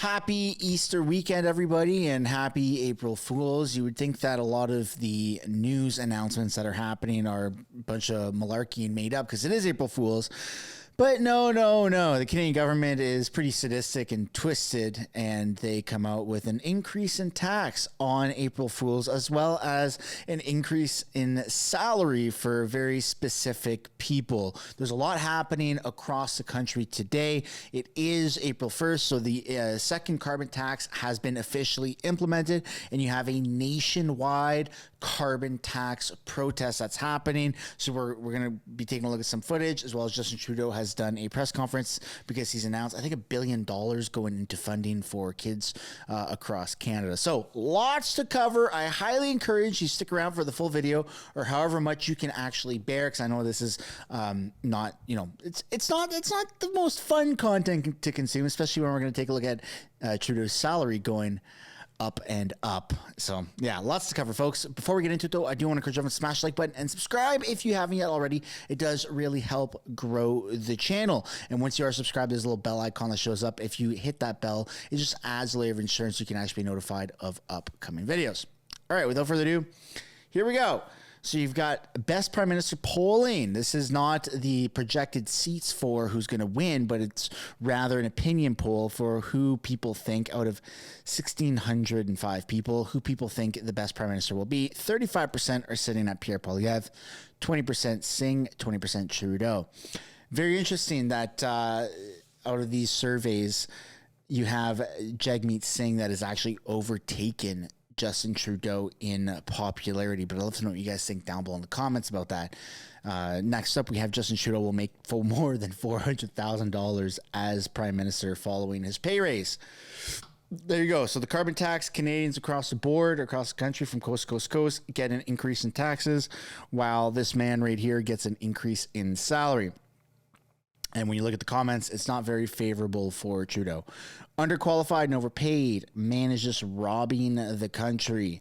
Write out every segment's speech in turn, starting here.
Happy Easter weekend, everybody, and happy April Fools. You would think that a lot of the news announcements that are happening are a bunch of malarkey and made up because it is April Fools. But no. The Canadian government is pretty sadistic and twisted, and they come out with an increase in tax on April Fools, as well as an increase in salary for very specific people. There's a lot happening across the country today. It is April 1st, so the second carbon tax has been officially implemented, and you have a nationwide carbon tax protest that's happening. So we're going to be taking a look at some footage, as well as Justin Trudeau has done a press conference because he's announced, I think, $1 billion going into funding for kids across Canada. So lots to cover. I highly encourage you stick around for the full video, or however much you can actually bear, because I know this is not, it's not the most fun content to consume, especially when we're going to take a look at Trudeau's salary going up and up. So yeah, lots to cover, folks. Before we get into it, though, I do want to encourage everyone to smash the like button and subscribe if you haven't yet already. It does really help grow the channel. And once you are subscribed, there's a little bell icon that shows up. If you hit that bell, it just adds a layer of insurance so you can actually be notified of upcoming videos. All right, without further ado, here we go. So you've got Best Prime Minister polling. This is not the projected seats for who's going to win, but it's rather an opinion poll for who people think, out of 1,605 people, who people think the best Prime Minister will be. 35% are sitting at Pierre Poilievre, 20% Singh, 20% Trudeau. Very interesting that out of these surveys, you have Jagmeet Singh that has actually overtaken Justin Trudeau in popularity, but I'd love to know what you guys think down below in the comments about that. Next up, we have Justin Trudeau will make for more than $400,000 as Prime Minister following his pay raise. There you go. So the carbon tax, Canadians across the board, across the country from coast to coast to coast, get an increase in taxes, while this man right here gets an increase in salary. And when you look at the comments, it's not very favorable for Trudeau. Underqualified and overpaid. Man is just robbing the country.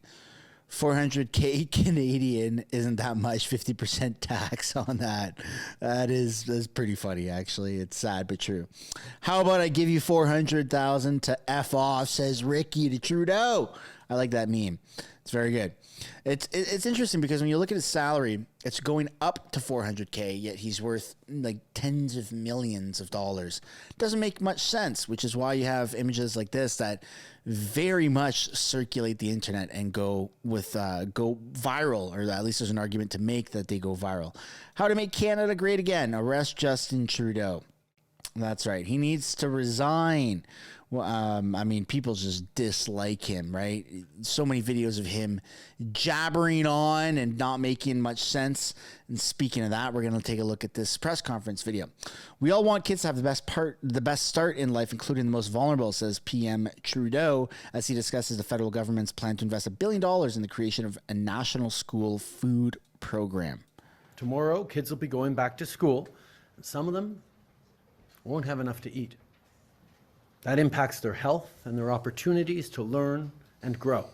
400K Canadian isn't that much. 50% tax on that. That's pretty funny, actually. It's sad but true. How about I give you 400,000 to F off, says Ricky to Trudeau. I like that meme. It's very good. It's interesting because when you look at his salary, it's going up to 400K, yet he's worth like tens of millions of dollars. Doesn't make much sense, which is why you have images like this that very much circulate the internet and go viral, or at least there's an argument to make that they go viral. How to make Canada great again. Arrest Justin Trudeau. That's right. He needs to resign. Well, I mean, people just dislike him, right? So many videos of him jabbering on and not making much sense. And speaking of that, we're going to take a look at this press conference video. We all want kids to have the best start in life, including the most vulnerable, says PM Trudeau, as he discusses the federal government's plan to invest $1 billion in the creation of a national school food program. Tomorrow, kids will be going back to school, and some of them won't have enough to eat. That impacts their health and their opportunities to learn and grow.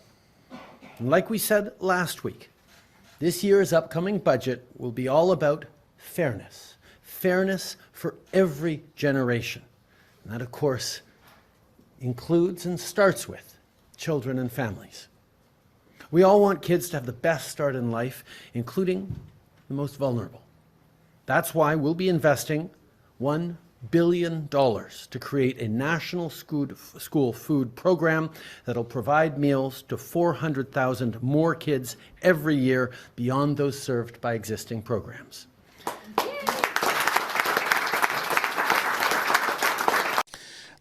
And like we said last week, this year's upcoming budget will be all about fairness. Fairness for every generation. And that, of course, includes and starts with children and families. We all want kids to have the best start in life, including the most vulnerable. That's why we'll be investing $1 billion to create a national school food program that'll provide meals to 400,000 more kids every year beyond those served by existing programs.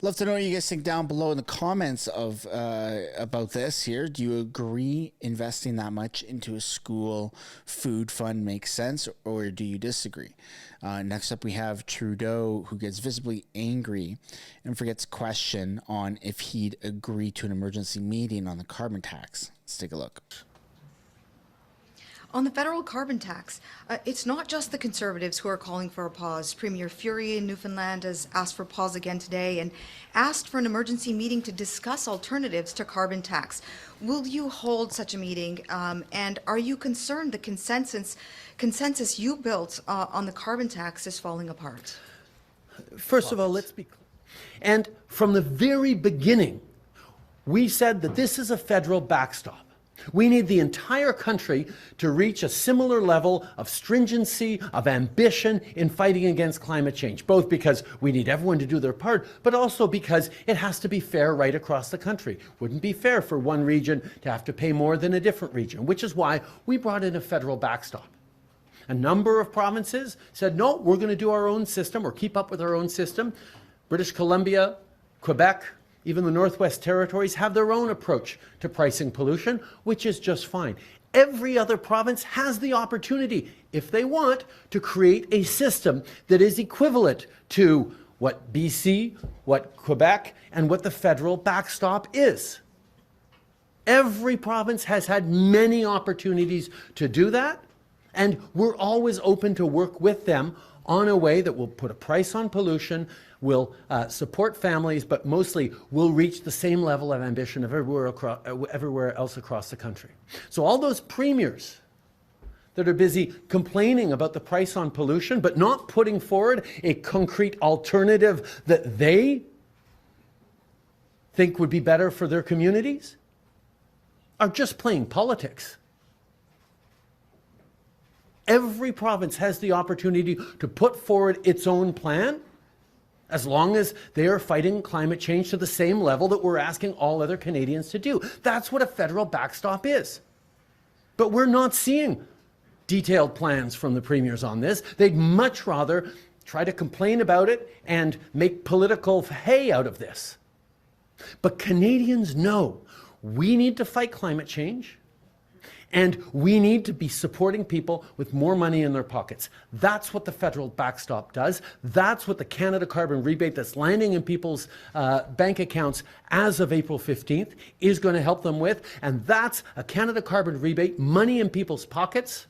Love to know what you guys think down below in the comments of about this here. Do you agree investing that much into a school food fund makes sense, or do you disagree? Next up, we have Trudeau, who gets visibly angry and forgets question on if he'd agree to an emergency meeting on the carbon tax. Let's take a look. On the federal carbon tax, it's not just the Conservatives who are calling for a pause. Premier Furey in Newfoundland has asked for a pause again today and asked for an emergency meeting to discuss alternatives to carbon tax. Will you hold such a meeting? And are you concerned the consensus you built on the carbon tax is falling apart? First of all, let's be clear. And from the very beginning, we said that this is a federal backstop. We need the entire country to reach a similar level of stringency, of ambition in fighting against climate change, both because we need everyone to do their part, but also because it has to be fair right across the country. Wouldn't be fair for one region to have to pay more than a different region, which is why we brought in a federal backstop. A number of provinces said, no, we're going to do our own system or keep up with our own system. British Columbia, Quebec, even the Northwest Territories have their own approach to pricing pollution, which is just fine. Every other province has the opportunity, if they want, to create a system that is equivalent to what BC, what Quebec, and what the federal backstop is. Every province has had many opportunities to do that, and we're always open to work with them on a way that will put a price on pollution, will support families, but mostly will reach the same level of ambition of everywhere else across the country. So all those premiers that are busy complaining about the price on pollution, but not putting forward a concrete alternative that they think would be better for their communities, are just playing politics. Every province has the opportunity to put forward its own plan, as long as they are fighting climate change to the same level that we're asking all other Canadians to do. That's what a federal backstop is. But we're not seeing detailed plans from the premiers on this. They'd much rather try to complain about it and make political hay out of this. But Canadians know we need to fight climate change, and we need to be supporting people with more money in their pockets. That's what the federal backstop does. That's what the Canada Carbon Rebate that's landing in people's bank accounts as of April 15th is going to help them with. And that's a Canada Carbon Rebate, money in people's pockets,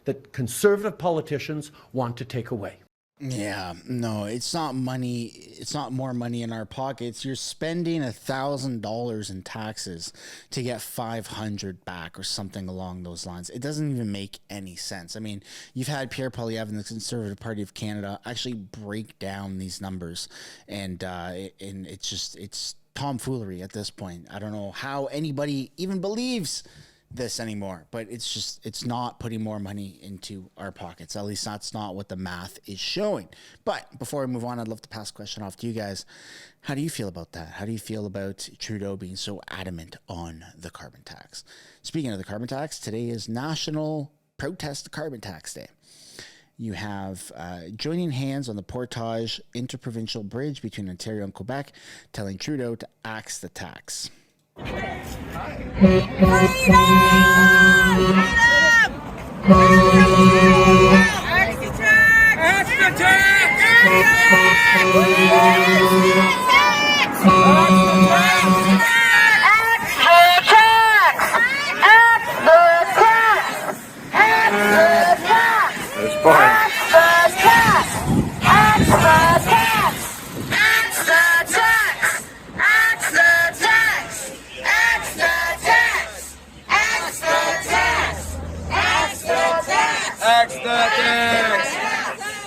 that conservative politicians want to take away. Yeah, no, it's not money. It's not more money in our pockets. You're spending $1,000 in taxes to get 500 back or something along those lines. It doesn't even make any sense. I mean, you've had Pierre Poilievre and the Conservative Party of Canada actually break down these numbers, and it's tomfoolery at this point. I don't know how anybody even believes this anymore, but it's not putting more money into our pockets. At least that's not what the math is showing. But before I move on, I'd love to pass the question off to you guys. How do you feel about that? How do you feel about Trudeau being so adamant on the carbon tax? Speaking of the carbon tax, today is National Protest the Carbon Tax Day. You have joining hands on the Portage Interprovincial Bridge between Ontario and Quebec, telling Trudeau to axe the tax.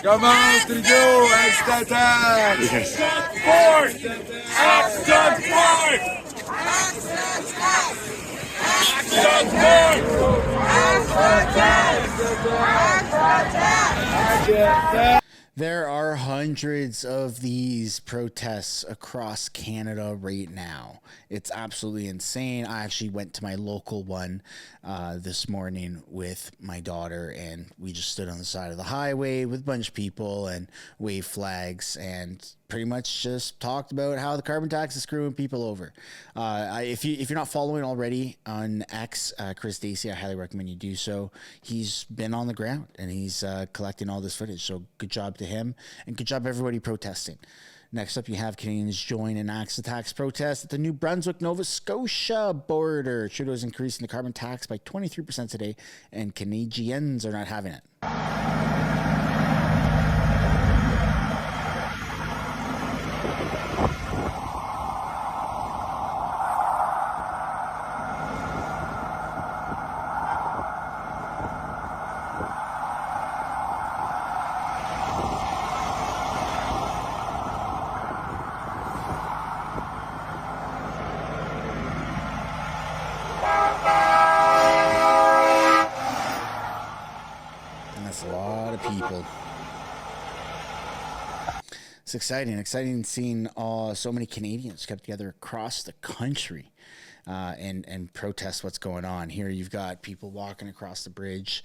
Come on, Trudeau, extra tax! Support! Extra support! There are hundreds of these protests across Canada right now. It's absolutely insane. I actually went to my local one this morning with my daughter, and we just stood on the side of the highway with a bunch of people and waved flags and pretty much just talked about how the carbon tax is screwing people over. If you're not following already on X, Chris Dacey, I highly recommend you do so. He's been on the ground and he's collecting all this footage. So good job to him, and good job everybody protesting. Next up, you have Canadians join an axe the tax protest at the New Brunswick-Nova Scotia border. Trudeau's increasing the carbon tax by 23% today, and Canadians are not having it. It's exciting seeing so many Canadians come together across the country and protest what's going on. Here you've got people walking across the bridge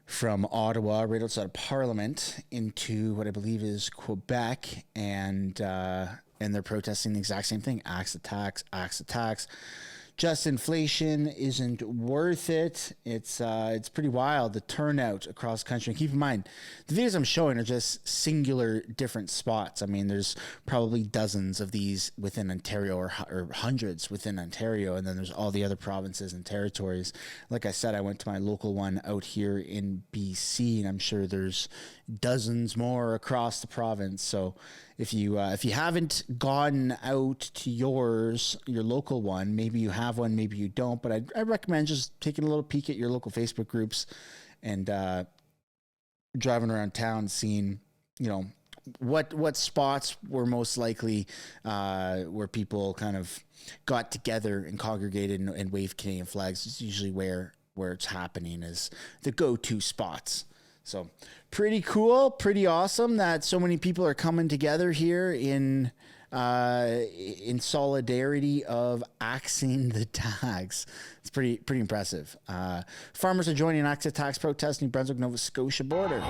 from Ottawa, right outside of Parliament, into what I believe is Quebec, and they're protesting the exact same thing: axe the tax. Just inflation isn't worth it. It's pretty wild, the turnout across the country. And keep in mind, the videos I'm showing are just singular different spots. I mean, there's probably dozens of these within Ontario, or hundreds within Ontario, and then there's all the other provinces and territories. Like I said, I went to my local one out here in BC, and I'm sure there's dozens more across the province. So if you haven't gone out to your local one, maybe you have one, maybe you don't, but I recommend just taking a little peek at your local Facebook groups and driving around town, seeing, you know, what spots were most likely where people kind of got together and congregated and waved Canadian flags. It's usually where it's happening, is the go-to spots. So pretty cool, pretty awesome that so many people are coming together here in solidarity of axing the tax. It's pretty impressive. Farmers are joining axe the tax protest New Brunswick, Nova Scotia border.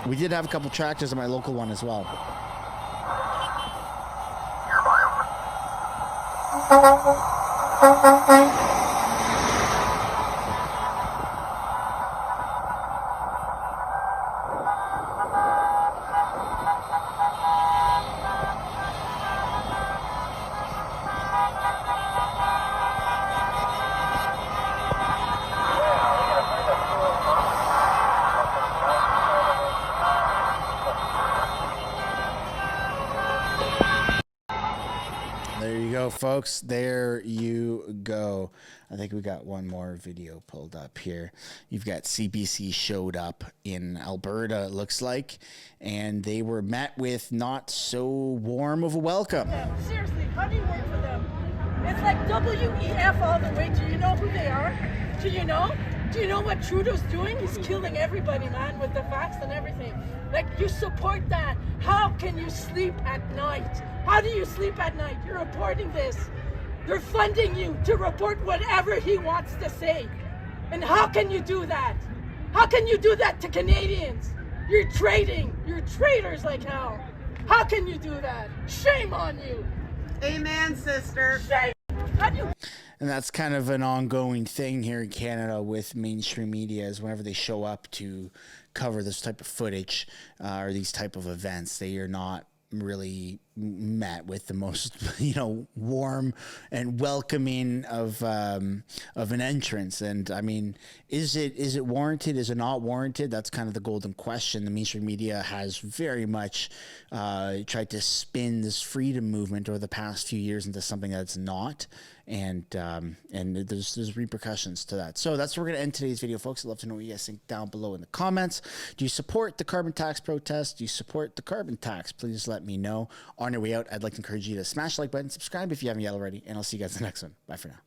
We did have a couple tractors at my local one as well. There you go, folks. There you go. I think we got one more video pulled up here. You've got CBC showed up in Alberta, it looks like, and they were met with not so warm of a welcome. Seriously, how do you work for them? It's like WEF all the way. Do you know who they are? Do you know? Do you know what Trudeau's doing? He's killing everybody, man, with the facts and everything. Like, you support that. How can you sleep at night? How do you sleep at night? You're reporting this. They're funding you to report whatever he wants to say. And how can you do that? How can you do that to Canadians? You're trading. You're traitors like hell. How can you do that? Shame on you. Amen, sister. Shame. How do you... And that's kind of an ongoing thing here in Canada with mainstream media, is whenever they show up to cover this type of footage or these type of events, they are not really met with the most, you know, warm and welcoming of an entrance. And I mean, is it warranted? Is it not warranted? That's kind of the golden question. The mainstream media has very much tried to spin this freedom movement over the past few years into something that's not. And there's repercussions to that. So that's where we're going to end today's video, folks. I'd love to know what you guys think down below in the comments. Do you support the carbon tax protest? Do you support the carbon tax? Please let me know. On your way out, I'd like to encourage you to smash the like button, subscribe if you haven't yet already, and I'll see you guys in the next one. Bye for now.